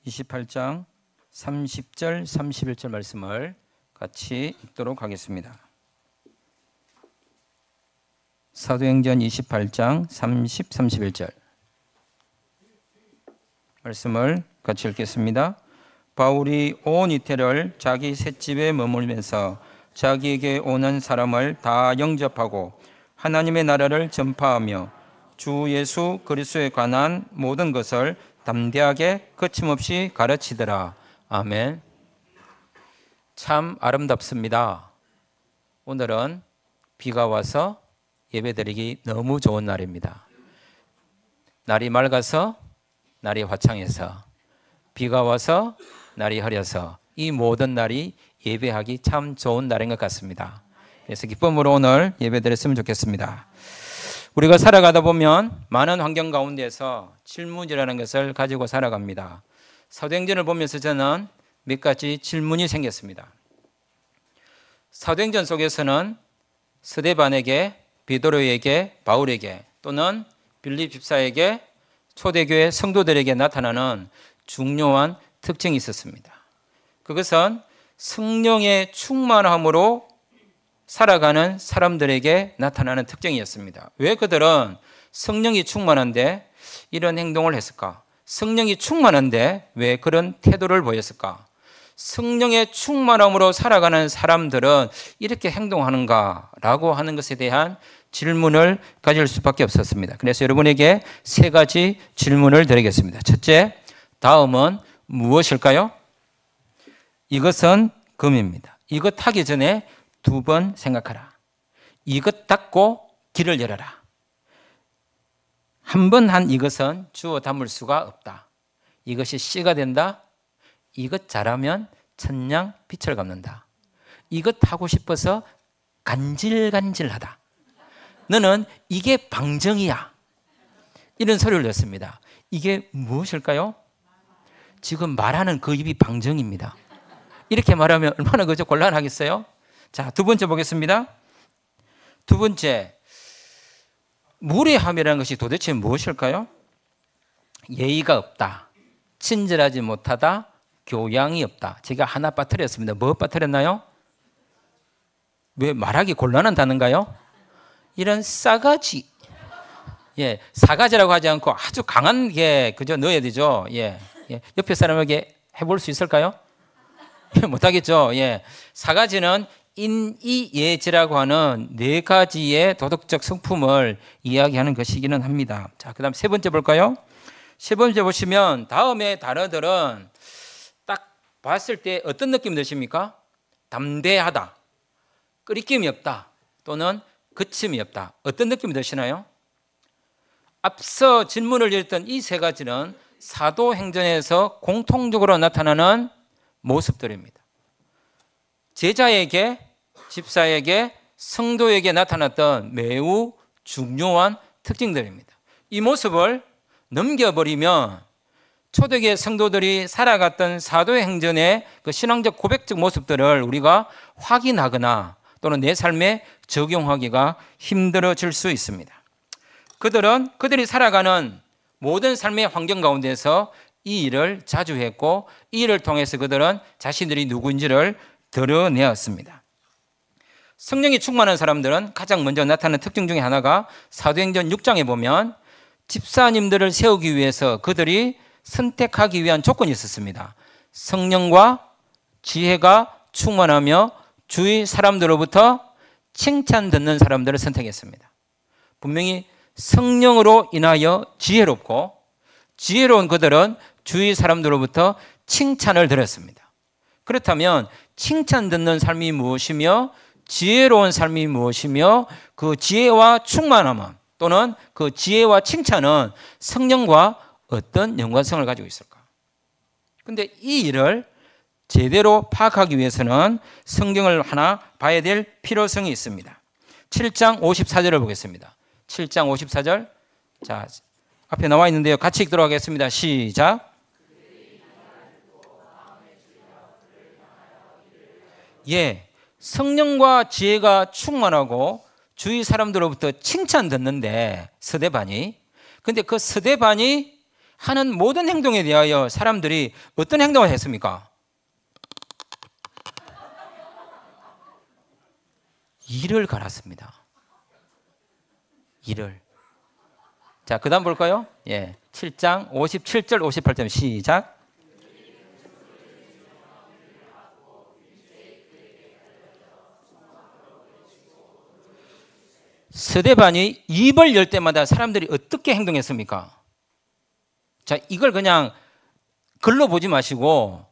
28장 30절 31절 말씀을 같이 읽도록 하겠습니다. 사도행전 28장 30, 31절 말씀을 같이 읽겠습니다. 바울이 온 이태를 자기 셋집에 머물면서 자기에게 오는 사람을 다 영접하고 하나님의 나라를 전파하며 주 예수 그리스도에 관한 모든 것을 담대하게 거침없이 가르치더라. 아멘. 참 아름답습니다. 오늘은 비가 와서 예배드리기 너무 좋은 날입니다. 날이 맑아서, 날이 화창해서, 비가 와서, 날이 흐려서 이 모든 날이 예배하기 참 좋은 날인 것 같습니다. 그래서 기쁨으로 오늘 예배드렸으면 좋겠습니다. 우리가 살아가다 보면 많은 환경 가운데서 질문이라는 것을 가지고 살아갑니다. 사도행전을 보면서 저는 몇 가지 질문이 생겼습니다. 사도행전 속에서는 스데반에게, 베드로에게, 바울에게 또는 빌립 집사에게, 초대교회 성도들에게 나타나는 중요한 특징이 있었습니다. 그것은 성령의 충만함으로 살아가는 사람들에게 나타나는 특징이었습니다. 왜 그들은 성령이 충만한데 이런 행동을 했을까? 성령이 충만한데 왜 그런 태도를 보였을까? 성령의 충만함으로 살아가는 사람들은 이렇게 행동하는가라고 하는 것에 대한 질문을 가질 수밖에 없었습니다. 그래서 여러분에게 세 가지 질문을 드리겠습니다. 첫째, 다음은 무엇일까요? 이것은 금입니다. 이것 하기 전에 두 번 생각하라. 이것 닫고 길을 열어라. 한 번 한 이것은 주워 담을 수가 없다. 이것이 씨가 된다. 이것 잘하면 천냥 빛을 갚는다. 이것 하고 싶어서 간질간질하다. 너는 이게 방정이야. 이런 소리를 냈습니다. 이게 무엇일까요? 지금 말하는 그 입이 방정입니다. 이렇게 말하면 얼마나 그저 곤란하겠어요? 자, 두 번째 보겠습니다. 두 번째, 무례함이라는 것이 도대체 무엇일까요? 예의가 없다, 친절하지 못하다, 교양이 없다. 제가 하나 빠뜨렸습니다. 뭐 빠뜨렸나요? 왜 말하기 곤란한 단어인가요? 이런 싸가지. 예, 사가지라고 하지 않고 아주 강한 게 그저 넣어야 되죠. 예, 예. 옆에 사람에게 해볼 수 있을까요? 못하겠죠. 예, 사가지는 인이예지라고 하는 네 가지의 도덕적 성품을 이야기하는 것이기는 합니다. 자, 그 다음 세 번째 볼까요? 세 번째 보시면 다음의 단어들은 딱 봤을 때 어떤 느낌 드십니까? 담대하다, 끄리낌이 없다, 또는 거침이 없다. 어떤 느낌이 드시나요? 앞서 질문을 드렸던 이 세 가지는 사도행전에서 공통적으로 나타나는 모습들입니다. 제자에게, 집사에게, 성도에게 나타났던 매우 중요한 특징들입니다. 이 모습을 넘겨버리면 초대교회 성도들이 살아갔던 사도행전의 그 신앙적 고백적 모습들을 우리가 확인하거나 또는 내 삶에 적용하기가 힘들어질 수 있습니다. 그들이 살아가는 모든 삶의 환경 가운데서 이 일을 자주 했고 이 일을 통해서 그들은 자신들이 누구인지를 드러내었습니다. 성령이 충만한 사람들은 가장 먼저 나타나는 특징 중에 하나가 사도행전 6장에 보면 집사님들을 세우기 위해서 그들이 선택하기 위한 조건이 있었습니다. 성령과 지혜가 충만하며 주위 사람들로부터 칭찬 듣는 사람들을 선택했습니다. 분명히 성령으로 인하여 지혜롭고 지혜로운 그들은 주위 사람들로부터 칭찬을 들었습니다. 그렇다면 칭찬 듣는 삶이 무엇이며 지혜로운 삶이 무엇이며 그 지혜와 충만함은 또는 그 지혜와 칭찬은 성령과 어떤 연관성을 가지고 있을까? 그런데 이 일을 제대로 파악하기 위해서는 성경을 하나 봐야 될 필요성이 있습니다. 7장 54절을 보겠습니다. 7장 54절. 자, 앞에 나와 있는데요. 같이 읽도록 하겠습니다. 시작. 예, 성령과 지혜가 충만하고 주위 사람들로부터 칭찬 듣는데 스데반이, 근데 그 스데반이 하는 모든 행동에 대하여 사람들이 어떤 행동을 했습니까? 이를 갈았습니다. 이를. 자, 그 다음 볼까요? 예, 7장 57절 58절 시작. 스데반이 입을 열 때마다 사람들이 어떻게 행동했습니까? 자, 이걸 그냥 글로 보지 마시고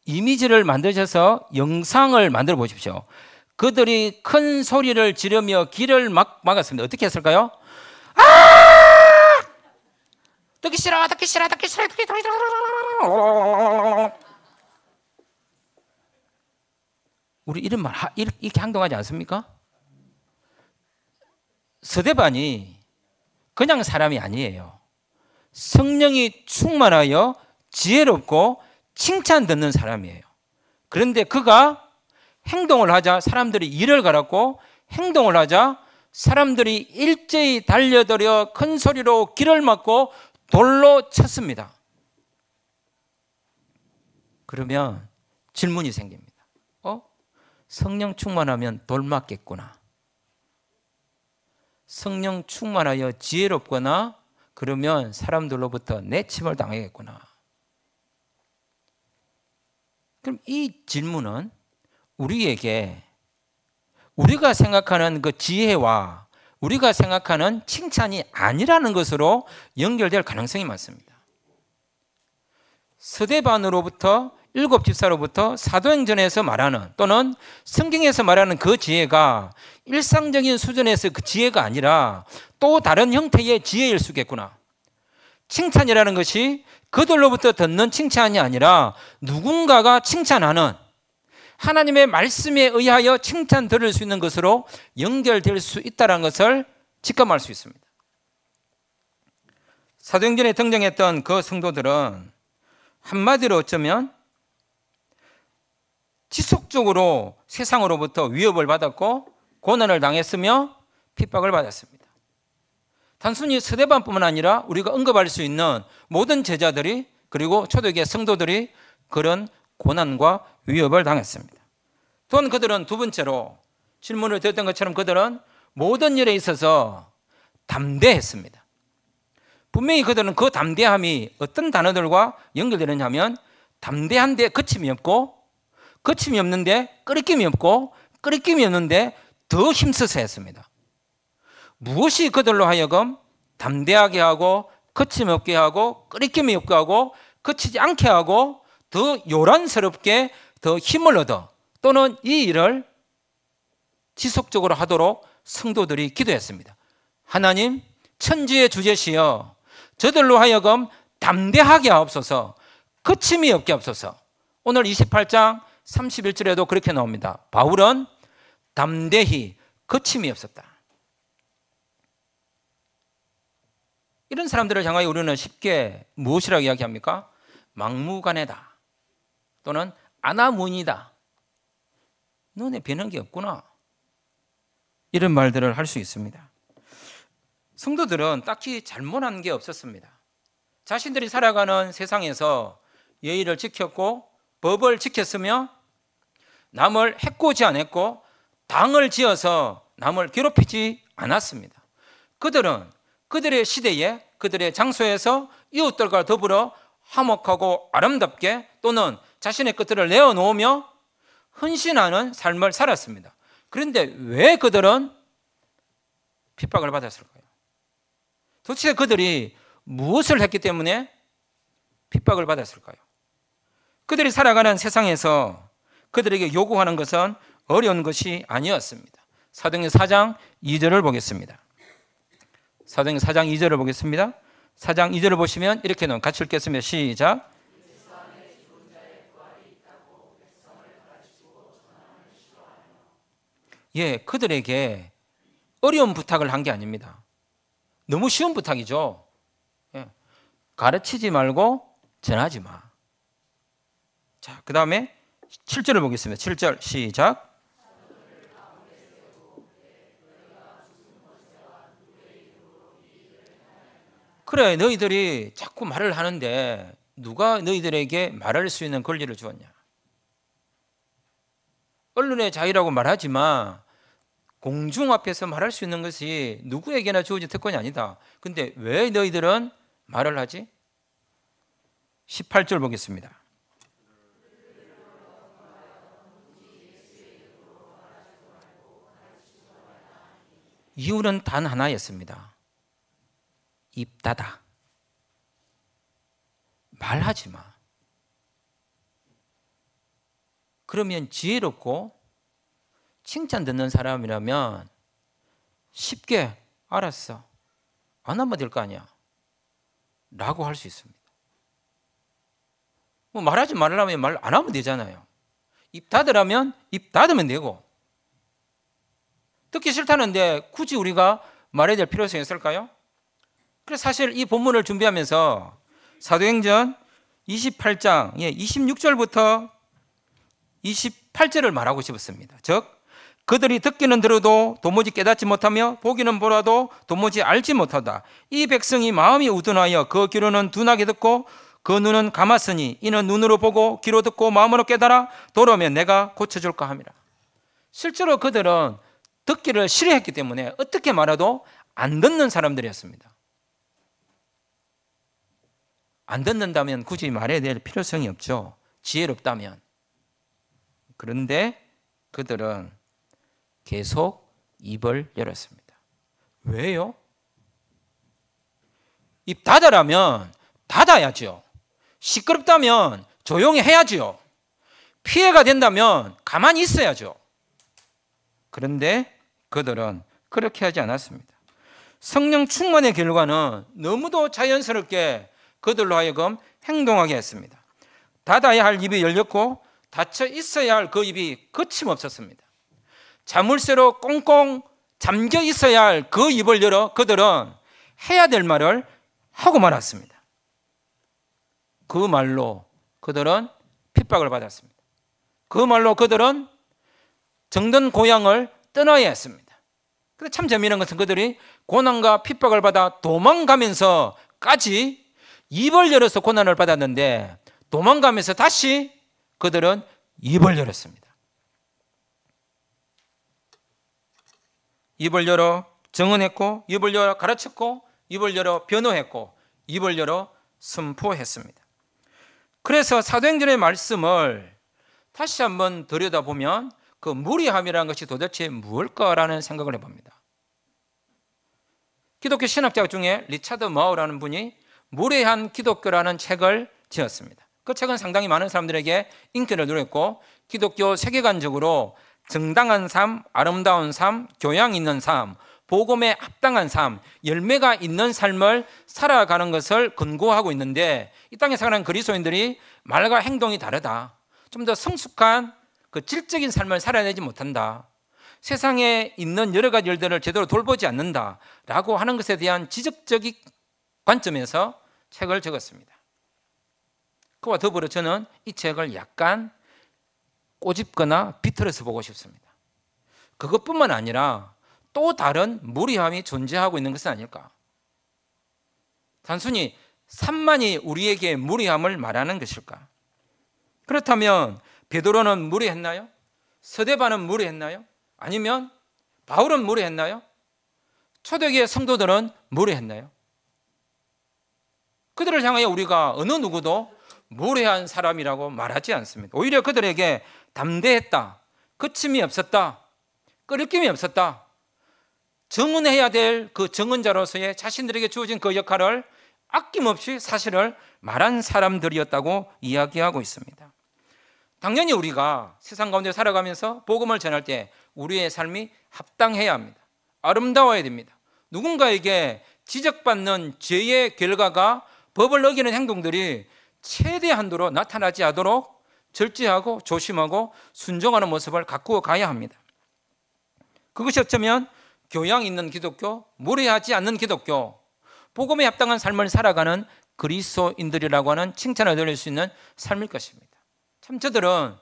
이미지를 만드셔서 영상을 만들어 보십시오. 그들이 큰 소리를 지르며 길을 막았습니다. 어떻게 했을까요? 아! 듣기 싫어, 듣기 싫어, 듣기 싫어, 듣기 싫어. 우리 이런 말 이렇게 행동하지 않습니까? 스데반이 그냥 사람이 아니에요. 성령이 충만하여 지혜롭고 칭찬 듣는 사람이에요. 그런데 그가 행동을 하자 사람들이 이를 갈았고, 행동을 하자 사람들이 일제히 달려들어 큰 소리로 길을 막고 돌로 쳤습니다. 그러면 질문이 생깁니다. 성령 충만하면 돌 맞겠구나. 성령 충만하여 지혜롭거나 그러면 사람들로부터 내침을 당하겠구나. 그럼 이 질문은 우리에게 우리가 생각하는 그 지혜와 우리가 생각하는 칭찬이 아니라는 것으로 연결될 가능성이 많습니다. 스데반으로부터 일곱 집사로부터 사도행전에서 말하는 또는 성경에서 말하는 그 지혜가 일상적인 수준에서 그 지혜가 아니라 또 다른 형태의 지혜일 수 있겠구나. 칭찬이라는 것이 그들로부터 듣는 칭찬이 아니라 누군가가 칭찬하는 하나님의 말씀에 의하여 칭찬 들을 수 있는 것으로 연결될 수 있다는 것을 직감할 수 있습니다. 사도행전에 등장했던 그 성도들은 한마디로 어쩌면 지속적으로 세상으로부터 위협을 받았고 고난을 당했으며 핍박을 받았습니다. 단순히 스데반뿐만 아니라 우리가 언급할 수 있는 모든 제자들이 그리고 초대교회 성도들이 그런 고난과 위협을 당했습니다. 또한 그들은 두 번째로 질문을 드렸던 것처럼 그들은 모든 일에 있어서 담대했습니다. 분명히 그들은 그 담대함이 어떤 단어들과 연결되느냐 하면 담대한데 거침이 없고 거침이 없는데 끄리낌이 없고 끄리낌이 없는데 더 힘써서 했습니다. 무엇이 그들로 하여금 담대하게 하고 거침없게 하고 끄리낌이 없게 하고 거치지 않게 하고 더 요란스럽게 더 힘을 얻어 또는 이 일을 지속적으로 하도록 성도들이 기도했습니다. 하나님 천지의 주제시여 저들로 하여금 담대하게 하옵소서, 거침이 없게 하옵소서. 오늘 28장 31절에도 그렇게 나옵니다. 바울은 담대히 거침이 없었다. 이런 사람들을 향하여 우리는 쉽게 무엇이라고 이야기합니까? 막무가내다 또는 아나무인이다. 눈에 뵈는 게 없구나. 이런 말들을 할 수 있습니다. 성도들은 딱히 잘못한 게 없었습니다. 자신들이 살아가는 세상에서 예의를 지켰고 법을 지켰으며 남을 해코지 않았고 당을 지어서 남을 괴롭히지 않았습니다. 그들은 그들의 시대에 그들의 장소에서 이웃들과 더불어 화목하고 아름답게 또는 자신의 것들을 내어놓으며 헌신하는 삶을 살았습니다. 그런데 왜 그들은 핍박을 받았을까요? 도대체 그들이 무엇을 했기 때문에 핍박을 받았을까요? 그들이 살아가는 세상에서 그들에게 요구하는 것은 어려운 것이 아니었습니다. 사도행전 4장 2절을 보겠습니다. 사도행전 4장 2절을 보겠습니다. 4장 2절을 보시면 이렇게 나옵니다. 같이 읽겠습니다. 시작. 예, 그들에게 어려운 부탁을 한 게 아닙니다. 너무 쉬운 부탁이죠. 예, 가르치지 말고 전하지 마. 자, 그 다음에 7절을 보겠습니다. 7절 시작. 그래, 너희들이 자꾸 말을 하는데 누가 너희들에게 말할 수 있는 권리를 주었냐? 언론의 자유라고 말하지만 공중 앞에서 말할 수 있는 것이 누구에게나 주어진 특권이 아니다. 근데 왜 너희들은 말을 하지? 18절 보겠습니다. 이유는 단 하나였습니다. 입 닫아. 말하지 마. 그러면 지혜롭고 칭찬 듣는 사람이라면 쉽게 알았어. 안 하면 될 거 아니야. 라고 할 수 있습니다. 뭐 말하지 말라면 말 안 하면 되잖아요. 입 닫으라면 입 닫으면 되고. 듣기 싫다는데 굳이 우리가 말해야 될 필요성이 있을까요? 그래서 사실 이 본문을 준비하면서 사도행전 28장 26절부터 28절을 말하고 싶었습니다. 즉 그들이 듣기는 들어도 도무지 깨닫지 못하며 보기는 보라도 도무지 알지 못하다. 이 백성이 마음이 우둔하여 그 귀로는 둔하게 듣고 그 눈은 감았으니 이는 눈으로 보고 귀로 듣고 마음으로 깨달아 돌아오면 내가 고쳐줄까 함이라. 실제로 그들은 듣기를 싫어했기 때문에 어떻게 말해도 안 듣는 사람들이었습니다. 안 듣는다면 굳이 말해야 될 필요성이 없죠. 지혜롭다면. 그런데 그들은 계속 입을 열었습니다. 왜요? 입 닫으라면 닫아야죠. 시끄럽다면 조용히 해야죠. 피해가 된다면 가만히 있어야죠. 그런데 그들은 그렇게 하지 않았습니다. 성령 충만의 결과는 너무도 자연스럽게 그들로 하여금 행동하게 했습니다. 닫아야 할 입이 열렸고 닫혀 있어야 할 그 입이 거침없었습니다. 자물쇠로 꽁꽁 잠겨 있어야 할 그 입을 열어 그들은 해야 될 말을 하고 말았습니다. 그 말로 그들은 핍박을 받았습니다. 그 말로 그들은 정든 고향을 떠나야 했습니다. 근데 참 재미있는 것은 그들이 고난과 핍박을 받아 도망가면서까지 입을 열어서 고난을 받았는데 도망가면서 다시 그들은 입을 열었습니다. 입을 열어 증언했고 입을 열어 가르쳤고 입을 열어 변호했고 입을 열어 선포했습니다. 그래서 사도행전의 말씀을 다시 한번 들여다보면 그 무리함이라는 것이 도대체 무엇일까라는 생각을 해봅니다. 기독교 신학자 중에 리차드 마우라는 분이 무례한 기독교라는 책을 지었습니다. 그 책은 상당히 많은 사람들에게 인기를 누렸고 기독교 세계관적으로 정당한 삶, 아름다운 삶, 교양 있는 삶, 복음에 합당한 삶, 열매가 있는 삶을 살아가는 것을 권고하고 있는데 이 땅에 사는 그리스도인들이 말과 행동이 다르다. 좀 더 성숙한 그 질적인 삶을 살아내지 못한다. 세상에 있는 여러 가지 일들을 제대로 돌보지 않는다라고 하는 것에 대한 지적적인 관점에서 책을 적었습니다. 그와 더불어 저는 이 책을 약간 꼬집거나 비틀어서 보고 싶습니다. 그것뿐만 아니라 또 다른 무리함이 존재하고 있는 것은 아닐까? 단순히 산만이 우리에게 무리함을 말하는 것일까? 그렇다면 베드로는 무리했나요? 스데반은 무리했나요? 아니면 바울은 무리했나요? 초대교회 성도들은 무리했나요? 그들을 향하여 우리가 어느 누구도 무례한 사람이라고 말하지 않습니다. 오히려 그들에게 담대했다, 거침이 없었다, 끄리낌이 없었다, 정언해야 될 그 정언자로서의 자신들에게 주어진 그 역할을 아낌없이 사실을 말한 사람들이었다고 이야기하고 있습니다. 당연히 우리가 세상 가운데 살아가면서 복음을 전할 때 우리의 삶이 합당해야 합니다. 아름다워야 됩니다. 누군가에게 지적받는 죄의 결과가 법을 어기는 행동들이 최대 한도로 나타나지 않도록 절제하고 조심하고 순종하는 모습을 가꾸어 가야 합니다. 그것이 어쩌면 교양 있는 기독교, 무례하지 않는 기독교, 복음에 합당한 삶을 살아가는 그리스도인들이라고 하는 칭찬을 드릴 수 있는 삶일 것입니다. 참 저들은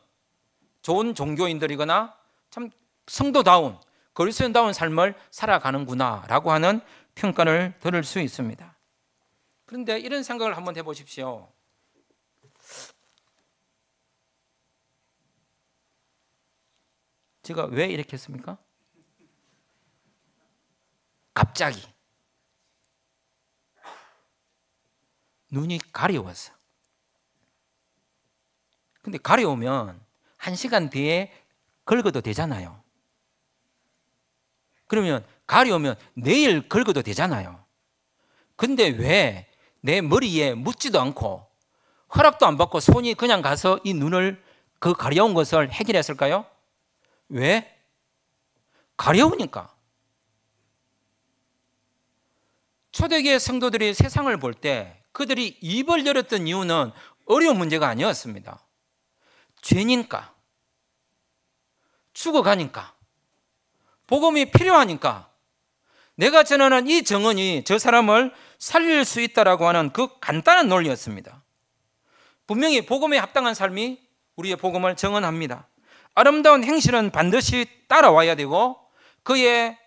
좋은 종교인들이거나 참 성도다운 그리스도인다운 삶을 살아가는구나 라고 하는 평가를 들을 수 있습니다. 그런데 이런 생각을 한번 해보십시오. 제가 왜 이렇게 했습니까? 갑자기 눈이 가려웠어. 근데 가려우면 1시간 뒤에 긁어도 되잖아요. 그러면 가려우면 내일 긁어도 되잖아요. 근데 왜 내 머리에 묻지도 않고 허락도 안 받고 손이 그냥 가서 이 눈을, 그 가려운 것을 해결했을까요? 왜? 가려우니까. 초대교회 성도들이 세상을 볼 때 그들이 입을 열었던 이유는 어려운 문제가 아니었습니다. 죄니까, 죽어가니까, 복음이 필요하니까, 내가 전하는 이 정언이 저 사람을 살릴 수 있다라고 하는 그 간단한 논리였습니다. 분명히 복음에 합당한 삶이 우리의 복음을 정언합니다. 아름다운 행실은 반드시 따라와야 되고 그의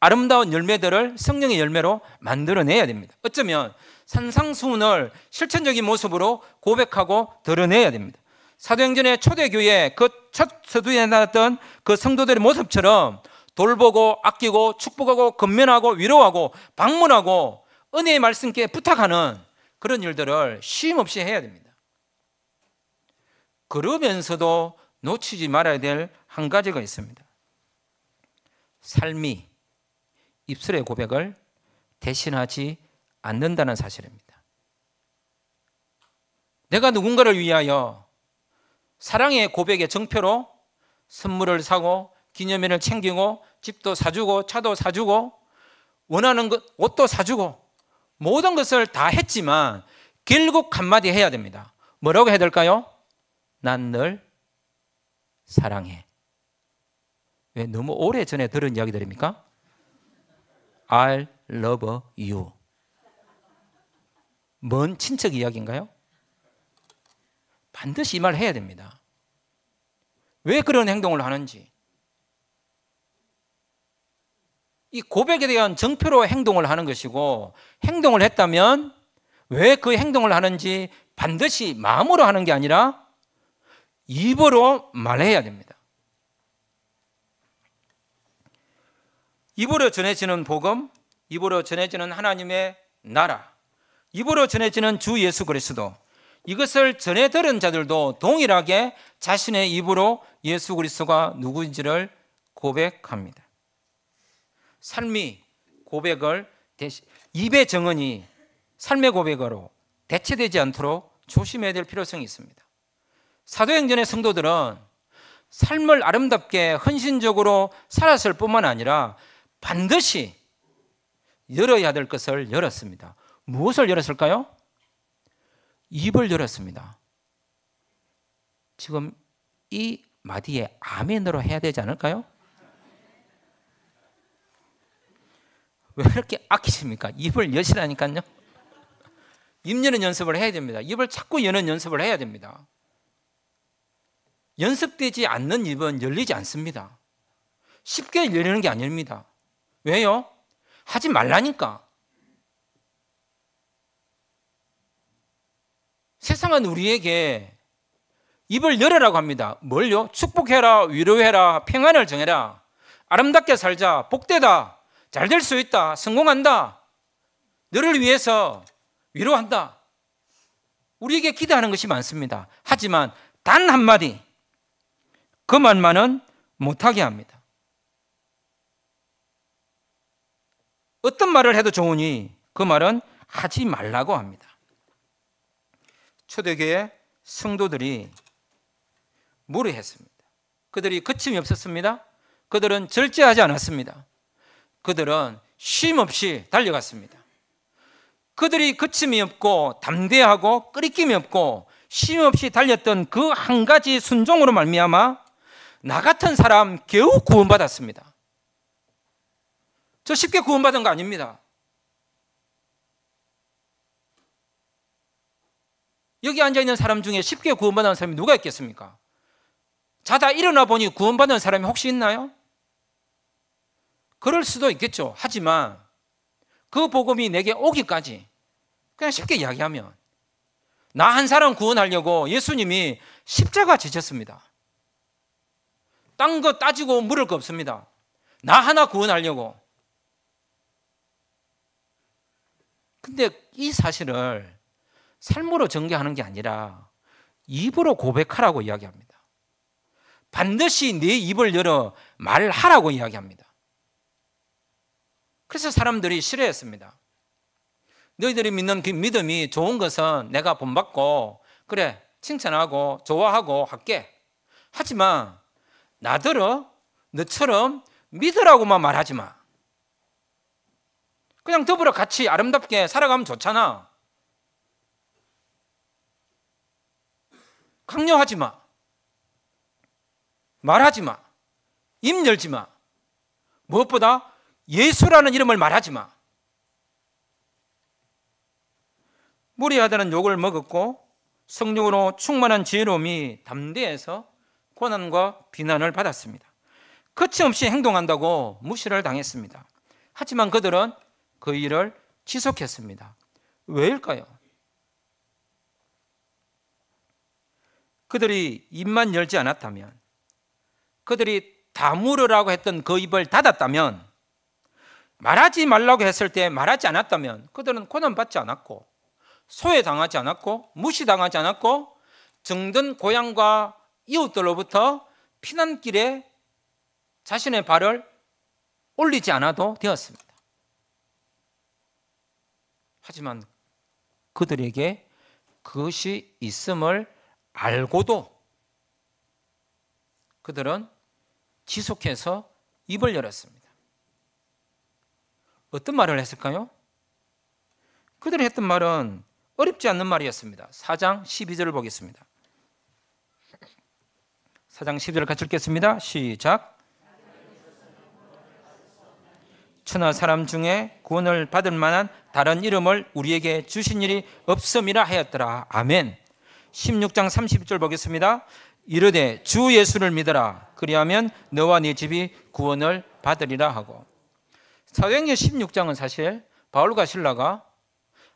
아름다운 열매들을 성령의 열매로 만들어내야 됩니다. 어쩌면 산상수훈을 실천적인 모습으로 고백하고 드러내야 됩니다. 사도행전의 초대교회 그 첫 서두에 나왔던 그 성도들의 모습처럼 돌보고 아끼고 축복하고 건면하고 위로하고 방문하고 은혜의 말씀께 부탁하는 그런 일들을 쉼 없이 해야 됩니다. 그러면서도 놓치지 말아야 될 한 가지가 있습니다. 삶이 입술의 고백을 대신하지 않는다는 사실입니다. 내가 누군가를 위하여 사랑의 고백의 정표로 선물을 사고 기념일을 챙기고 집도 사주고 차도 사주고 원하는 것, 옷도 사주고 모든 것을 다 했지만 결국 한마디 해야 됩니다. 뭐라고 해야 될까요? 난 널 사랑해. 왜? 너무 오래전에 들은 이야기들입니까? I love you. 먼 친척 이야기인가요? 반드시 이 말 해야 됩니다. 왜 그런 행동을 하는지, 이 고백에 대한 정표로 행동을 하는 것이고, 행동을 했다면 왜 그 행동을 하는지 반드시 마음으로 하는 게 아니라 입으로 말해야 됩니다. 입으로 전해지는 복음, 입으로 전해지는 하나님의 나라, 입으로 전해지는 주 예수 그리스도, 이것을 전해 들은 자들도 동일하게 자신의 입으로 예수 그리스도가 누구인지를 고백합니다. 삶이 고백을 입의 정언이 삶의 고백으로 대체되지 않도록 조심해야 될 필요성이 있습니다. 사도행전의 성도들은 삶을 아름답게 헌신적으로 살았을 뿐만 아니라 반드시 열어야 될 것을 열었습니다. 무엇을 열었을까요? 입을 열었습니다. 지금 이 마디에 아멘으로 해야 되지 않을까요? 왜 이렇게 아끼십니까? 입을 여시라니까요. 입 여는 연습을 해야 됩니다. 입을 자꾸 여는 연습을 해야 됩니다. 연습되지 않는 입은 열리지 않습니다. 쉽게 열리는 게 아닙니다. 왜요? 하지 말라니까. 세상은 우리에게 입을 열으라고 합니다. 뭘요? 축복해라, 위로해라, 평안을 정해라, 아름답게 살자, 복되다, 잘 될 수 있다, 성공한다, 너를 위해서 위로한다. 우리에게 기대하는 것이 많습니다. 하지만 단 한마디, 그 말만은 못하게 합니다. 어떤 말을 해도 좋으니 그 말은 하지 말라고 합니다. 초대교회 성도들이 무례했습니다. 그들이 거침이 없었습니다. 그들은 절제하지 않았습니다. 그들은 쉼 없이 달려갔습니다. 그들이 거침이 없고 담대하고 끄리낌이 없고 쉼 없이 달렸던 그 한 가지 순종으로 말미암아 나 같은 사람 겨우 구원받았습니다. 저 쉽게 구원받은 거 아닙니다. 여기 앉아있는 사람 중에 쉽게 구원받은 사람이 누가 있겠습니까? 자다 일어나 보니 구원받은 사람이 혹시 있나요? 그럴 수도 있겠죠. 하지만 그 복음이 내게 오기까지 그냥 쉽게 이야기하면 나 한 사람 구원하려고 예수님이 십자가 지셨습니다. 딴 거 따지고 물을 거 없습니다. 나 하나 구원하려고. 근데 이 사실을 삶으로 전개하는 게 아니라 입으로 고백하라고 이야기합니다. 반드시 네 입을 열어 말하라고 이야기합니다. 그래서 사람들이 싫어했습니다. 너희들이 믿는 그 믿음이 좋은 것은 내가 본받고 그래 칭찬하고 좋아하고 할게. 하지만 나더러 너처럼 믿으라고만 말하지 마. 그냥 더불어 같이 아름답게 살아가면 좋잖아. 강요하지 마. 말하지 마. 입 열지 마. 무엇보다 예수라는 이름을 말하지 마. 무리하다는 욕을 먹었고 성령으로 충만한 지혜로움이 담대해서 고난과 비난을 받았습니다. 거침없이 행동한다고 무시를 당했습니다. 하지만 그들은 그 일을 지속했습니다. 왜일까요? 그들이 입만 열지 않았다면, 그들이 다물으라고 했던 그 입을 닫았다면, 말하지 말라고 했을 때 말하지 않았다면 그들은 고난받지 않았고 소외당하지 않았고 무시당하지 않았고 정든 고향과 이웃들로부터 피난길에 자신의 발을 올리지 않아도 되었습니다. 하지만 그들에게 그것이 있음을 알고도 그들은 지속해서 입을 열었습니다. 어떤 말을 했을까요? 그들이 했던 말은 어렵지 않는 말이었습니다. 4장 12절을 보겠습니다. 4장 12절을 같이 읽겠습니다. 시작. 천하 사람 중에 구원을 받을 만한 다른 이름을 우리에게 주신 일이 없음이라 하였더라. 아멘. 16장 30절 보겠습니다. 이르되 주 예수를 믿어라. 그리하면 너와 네 집이 구원을 받으리라 하고. 사도행전 16장은 사실 바울과 실라가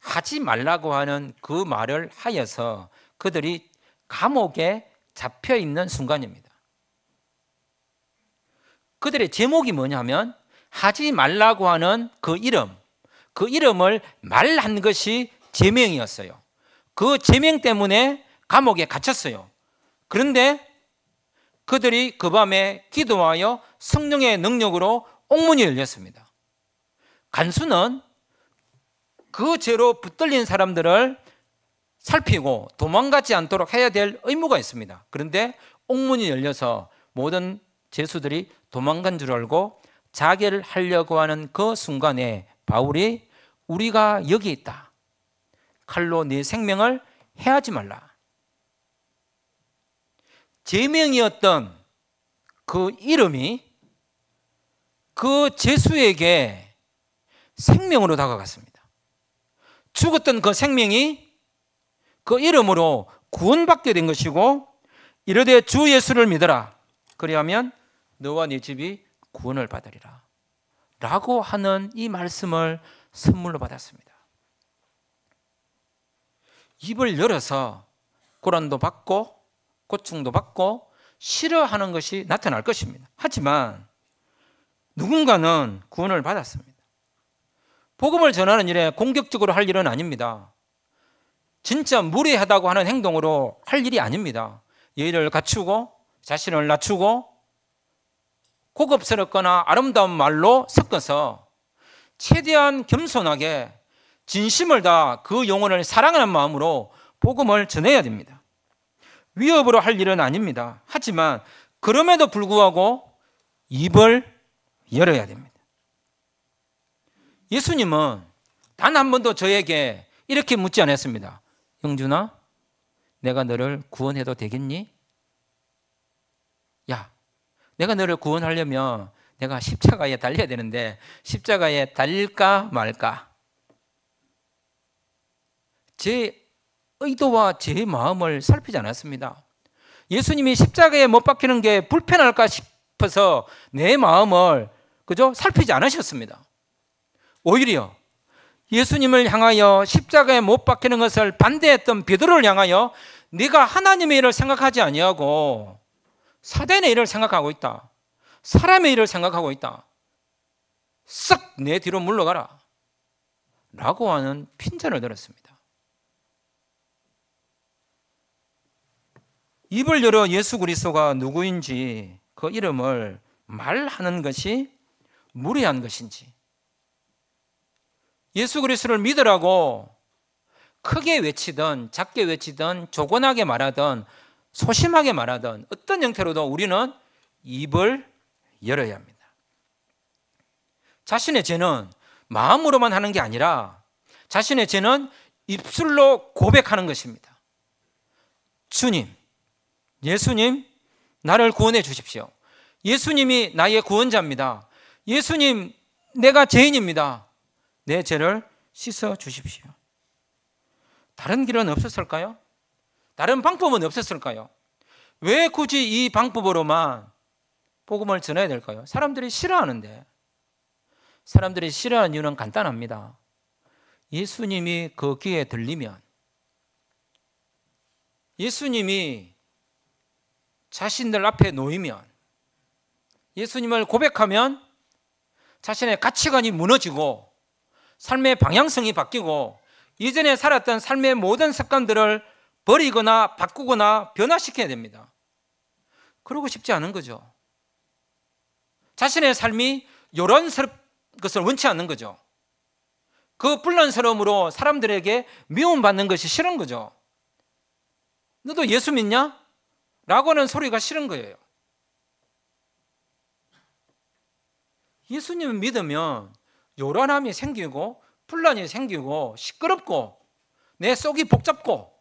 하지 말라고 하는 그 말을 하여서 그들이 감옥에 잡혀 있는 순간입니다. 그들의 제목이 뭐냐면 하지 말라고 하는 그 이름을 말한 것이 제명이었어요. 그 제명 때문에 감옥에 갇혔어요. 그런데 그들이 그 밤에 기도하여 성령의 능력으로 옥문이 열렸습니다. 간수는 그 죄로 붙들린 사람들을 살피고 도망가지 않도록 해야 될 의무가 있습니다. 그런데 옥문이 열려서 모든 죄수들이 도망간 줄 알고 자결을 하려고 하는 그 순간에 바울이 우리가 여기 있다. 칼로 네 생명을 해하지 말라. 제명이었던 그 이름이 그 죄수에게 생명으로 다가갔습니다. 죽었던 그 생명이 그 이름으로 구원받게 된 것이고 이르되 주 예수를 믿어라. 그리하면 너와 네 집이 구원을 받으리라. 라고 하는 이 말씀을 선물로 받았습니다. 입을 열어서 고난도 받고 고충도 받고 싫어하는 것이 나타날 것입니다. 하지만 누군가는 구원을 받았습니다. 복음을 전하는 일에 공격적으로 할 일은 아닙니다. 진짜 무례하다고 하는 행동으로 할 일이 아닙니다. 예의를 갖추고 자신을 낮추고 고급스럽거나 아름다운 말로 섞어서 최대한 겸손하게 진심을 다해 그 영혼을 사랑하는 마음으로 복음을 전해야 됩니다. 위협으로 할 일은 아닙니다. 하지만 그럼에도 불구하고 입을 열어야 됩니다. 예수님은 단 한 번도 저에게 이렇게 묻지 않았습니다. 영준아, 내가 너를 구원해도 되겠니? 야, 내가 너를 구원하려면 내가 십자가에 달려야 되는데 십자가에 달릴까 말까? 제 의도와 제 마음을 살피지 않았습니다. 예수님이 십자가에 못 박히는 게 불편할까 싶어서 내 마음을 살피지 않으셨습니다. 오히려 예수님을 향하여 십자가에 못 박히는 것을 반대했던 베드로를 향하여 네가 하나님의 일을 생각하지 아니하고 사단의 일을 생각하고 있다. 사람의 일을 생각하고 있다. 썩 내 뒤로 물러가라. 라고 하는 핀잔을 들었습니다. 입을 열어 예수 그리스도가 누구인지 그 이름을 말하는 것이 무례한 것인지, 예수 그리스도를 믿으라고 크게 외치든 작게 외치든 조곤하게 말하든 소심하게 말하든 어떤 형태로도 우리는 입을 열어야 합니다. 자신의 죄는 마음으로만 하는 게 아니라 자신의 죄는 입술로 고백하는 것입니다. 주님, 예수님, 나를 구원해 주십시오. 예수님이 나의 구원자입니다. 예수님, 내가 죄인입니다. 내 죄를 씻어 주십시오. 다른 길은 없었을까요? 다른 방법은 없었을까요? 왜 굳이 이 방법으로만 복음을 전해야 될까요? 사람들이 싫어하는데. 사람들이 싫어하는 이유는 간단합니다. 예수님이 그 귀에 들리면, 예수님이 자신들 앞에 놓이면, 예수님을 고백하면 자신의 가치관이 무너지고 삶의 방향성이 바뀌고 이전에 살았던 삶의 모든 습관들을 버리거나 바꾸거나 변화시켜야 됩니다. 그러고 싶지 않은 거죠. 자신의 삶이 요란스럽 것을 원치 않는 거죠. 그 불란스러움으로 사람들에게 미움받는 것이 싫은 거죠. 너도 예수 믿냐? 라고 하는 소리가 싫은 거예요. 예수님을 믿으면 요란함이 생기고 분란이 생기고 시끄럽고 내 속이 복잡고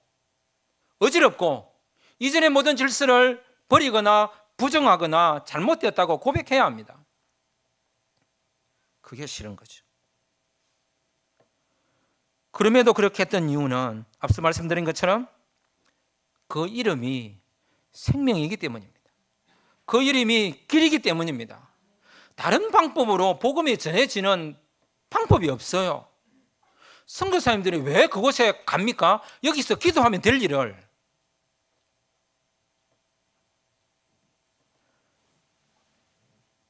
어지럽고 이전의 모든 질서를 버리거나 부정하거나 잘못되었다고 고백해야 합니다. 그게 싫은 거죠. 그럼에도 그렇게 했던 이유는 앞서 말씀드린 것처럼 그 이름이 생명이기 때문입니다. 그 이름이 길이기 때문입니다. 다른 방법으로 복음이 전해지는 방법이 없어요. 선교사님들이 왜 그곳에 갑니까? 여기서 기도하면 될 일을.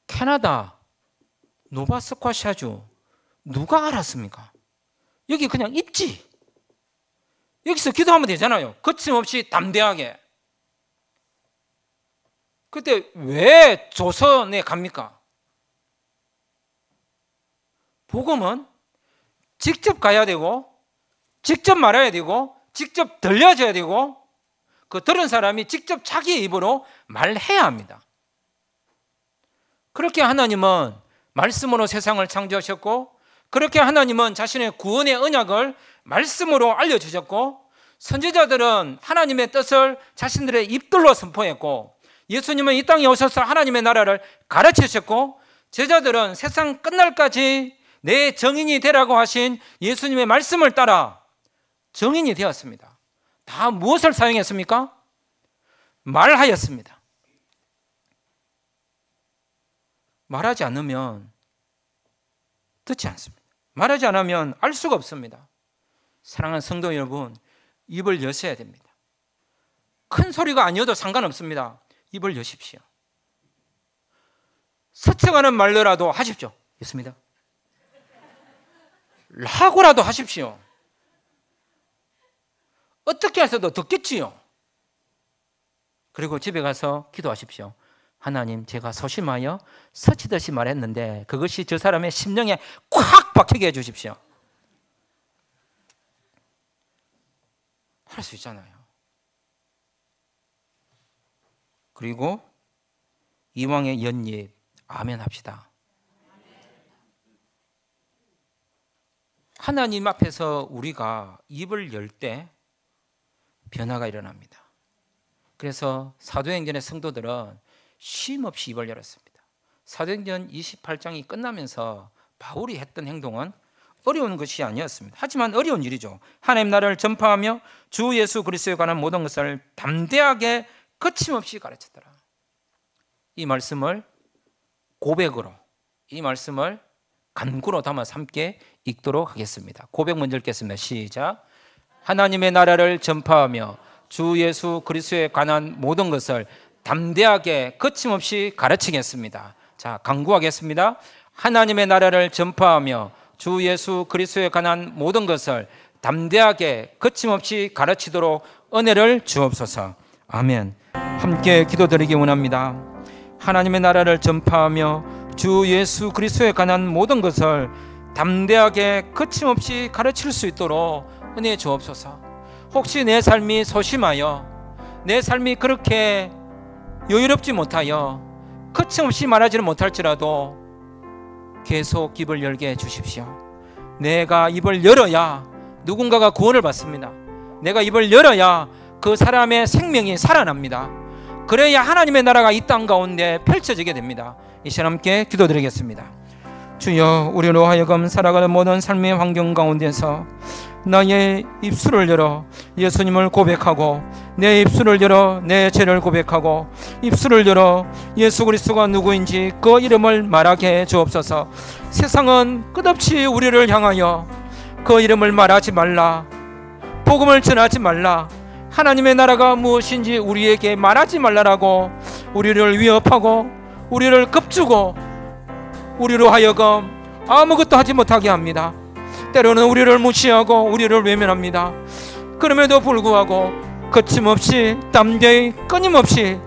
캐나다 노바스쿼샤주 누가 알았습니까? 여기 그냥 있지. 여기서 기도하면 되잖아요. 거침없이 담대하게. 그때 왜 조선에 갑니까? 복음은 직접 가야 되고 직접 말해야 되고 직접 들려줘야 되고 그 들은 사람이 직접 자기의 입으로 말해야 합니다. 그렇게 하나님은 말씀으로 세상을 창조하셨고 그렇게 하나님은 자신의 구원의 언약을 말씀으로 알려주셨고 선지자들은 하나님의 뜻을 자신들의 입들로 선포했고 예수님은 이 땅에 오셔서 하나님의 나라를 가르치셨고 제자들은 세상 끝날까지 내 정인이 되라고 하신 예수님의 말씀을 따라 정인이 되었습니다. 다 무엇을 사용했습니까? 말하였습니다. 말하지 않으면 듣지 않습니다. 말하지 않으면 알 수가 없습니다. 사랑하는 성도 여러분, 입을 여셔야 됩니다. 큰 소리가 아니어도 상관없습니다. 입을 여십시오. 스쳐가는 말로라도 하십시오. 있습니다. 라고라도 하십시오. 어떻게 해서도 듣겠지요. 그리고 집에 가서 기도하십시오. 하나님, 제가 소심하여 스치듯이 말했는데 그것이 저 사람의 심령에 콱 박히게 해주십시오. 할 수 있잖아요. 그리고 이왕의 연잎 아멘 합시다. 하나님 앞에서 우리가 입을 열 때 변화가 일어납니다. 그래서 사도행전의 성도들은 쉼 없이 입을 열었습니다. 사도행전 28장이 끝나면서 바울이 했던 행동은 어려운 것이 아니었습니다. 하지만 어려운 일이죠. 하나님 나라를 전파하며 주 예수 그리스도에 관한 모든 것을 담대하게 거침없이 가르쳤더라. 이 말씀을 고백으로, 이 말씀을 간구로 담아서 함께 읽도록 하겠습니다. 고백 먼저 읽겠습니다. 시작. 하나님의 나라를 전파하며 주 예수 그리스도에 관한 모든 것을 담대하게 거침없이 가르치겠습니다. 자, 간구하겠습니다. 하나님의 나라를 전파하며 주 예수 그리스도에 관한 모든 것을 담대하게 거침없이 가르치도록 은혜를 주옵소서. 아멘. 함께 기도드리기 원합니다. 하나님의 나라를 전파하며 주 예수 그리스도에 관한 모든 것을 담대하게 거침없이 가르칠 수 있도록 은혜 주옵소서. 혹시 내 삶이 소심하여 내 삶이 그렇게 여유롭지 못하여 거침없이 말하지는 못할지라도 계속 입을 열게 해주십시오. 내가 입을 열어야 누군가가 구원을 받습니다. 내가 입을 열어야 그 사람의 생명이 살아납니다. 그래야 하나님의 나라가 이 땅 가운데 펼쳐지게 됩니다. 이 시간 함께 기도드리겠습니다. 주여, 우리로 하여금 살아가는 모든 삶의 환경 가운데서 나의 입술을 열어 예수님을 고백하고, 내 입술을 열어 내 죄를 고백하고, 입술을 열어 예수 그리스도가 누구인지 그 이름을 말하게 해 주옵소서. 세상은 끝없이 우리를 향하여 그 이름을 말하지 말라, 복음을 전하지 말라, 하나님의 나라가 무엇인지 우리에게 말하지 말라라고 우리를 위협하고 우리를 겁주고 우리로 하여금 아무것도 하지 못하게 합니다. 때로는 우리를 무시하고 우리를 외면합니다. 그럼에도 불구하고 거침없이 담대히 끊임없이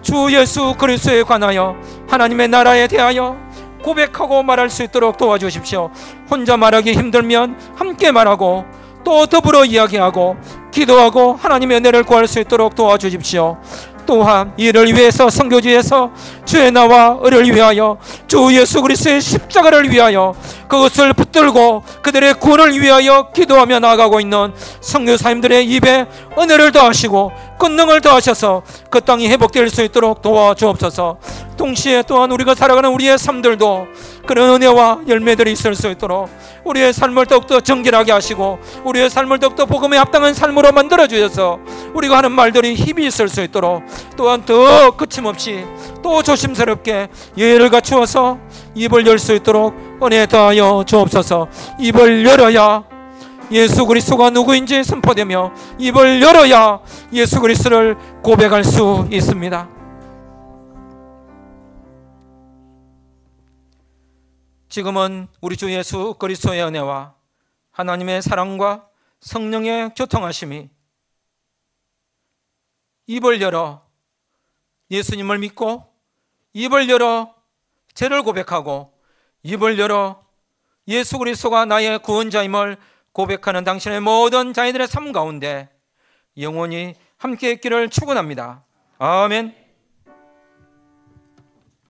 주 예수 그리스도에 관하여 하나님의 나라에 대하여 고백하고 말할 수 있도록 도와주십시오. 혼자 말하기 힘들면 함께 말하고 또 더불어 이야기하고 기도하고 하나님의 은혜를 구할 수 있도록 도와주십시오. 또한 이를 위해서 선교지에서 주의 나와 을을 위하여 주 예수 그리스도의 십자가를 위하여 그것을 붙들고 그들의 구원을 위하여 기도하며 나아가고 있는 선교사님들의 입에 은혜를 더하시고 권능을 더하셔서 그 땅이 회복될 수 있도록 도와주옵소서. 동시에 또한 우리가 살아가는 우리의 삶들도 그런 은혜와 열매들이 있을 수 있도록 우리의 삶을 더욱더 정결하게 하시고 우리의 삶을 더욱더 복음에 합당한 삶으로 만들어 주셔서 우리가 하는 말들이 힘이 있을 수 있도록, 또한 더 거침없이 또 조심스럽게 예의를 갖추어서 입을 열 수 있도록 은혜 더하여 주옵소서. 입을 열어야 예수 그리스도가 누구인지 선포되며 입을 열어야 예수 그리스도를 고백할 수 있습니다. 지금은 우리 주 예수 그리스도의 은혜와 하나님의 사랑과 성령의 교통하심이 입을 열어 예수님을 믿고, 입을 열어 죄를 고백하고, 입을 열어 예수 그리스도가 나의 구원자임을 고백하는 당신의 모든 자녀들의 삶 가운데 영원히 함께 있기를 축원합니다. 아멘.